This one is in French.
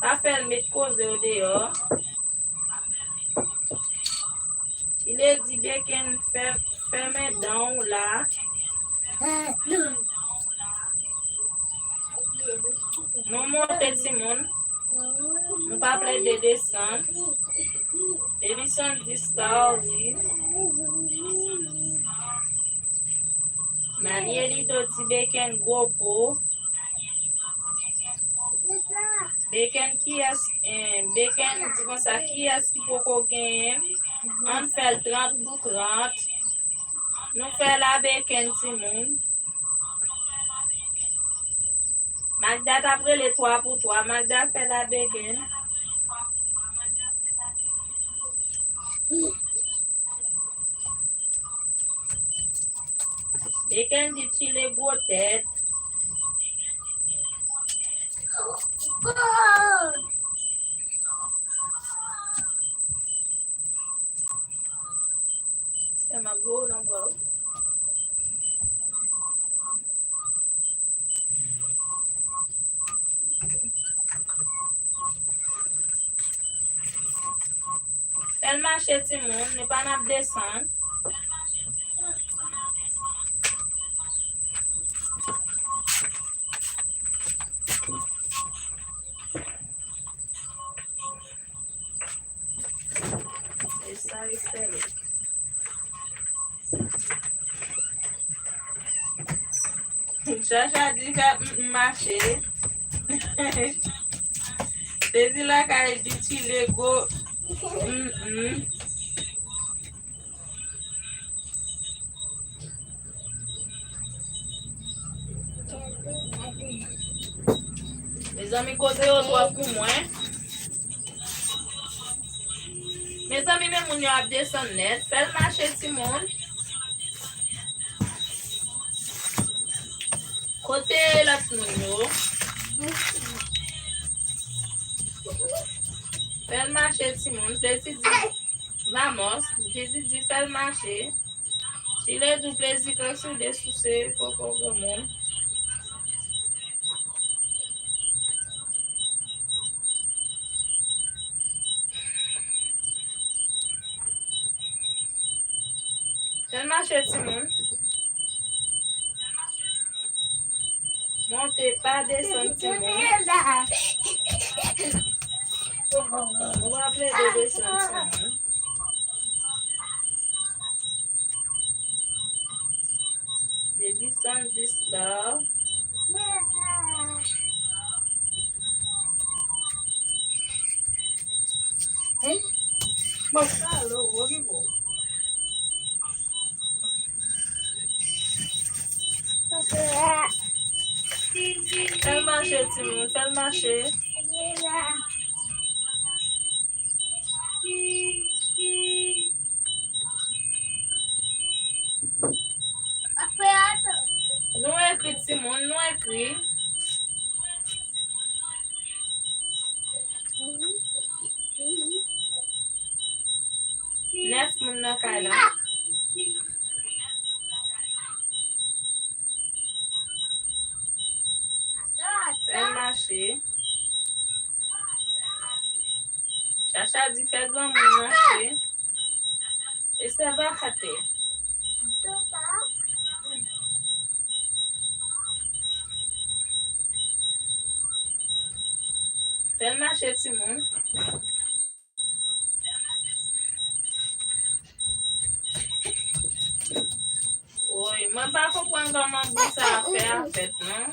A fait le mettre cause au dehors. Il est dit bien qu'elle fait mes dents là. Nous montons Simon. Nous pas près de descendre. Baby son destacados. Marieli to ti bacon gros pot. Bacon qui est bacon dit comme ça qui est qui peut gagner. On fait 30 pour 30. Nous fait la bacon Simon. Magda après les 3 pour 3. Magda fait la bacon. Bacon dit chile gros tête. C'est ma gros number. Elle marche tout le monde, n'est pas n'a descendre. Et ça c'est Chacha dit que marcher. C'est là qu'elle dit chile go. Mes amis, côté au droit pour moi. Mes amis, même on y a descendu net. Faites marcher Simon. Côté la nounou. Faites marcher Simon. Jésus dit, vamos. Jésus dit, faites marcher. Il est du plaisir que sur des soucis pour le monde. Faites marcher Simon. Montez pas descendre Simon. On va appeler de descendre Simon. Baby son destacados. Mas falou, vou que vou. Fais le marché, Simon, fais le marché. Nous écrit, Simon, nous écrit. Neuf moun nan kay la. Fais le marché. Chacha dit fais grand moun marché. Et ça va rater. Fais le marché, Simon. Oui, moi pas comprendre comment ça a fait en fait, non?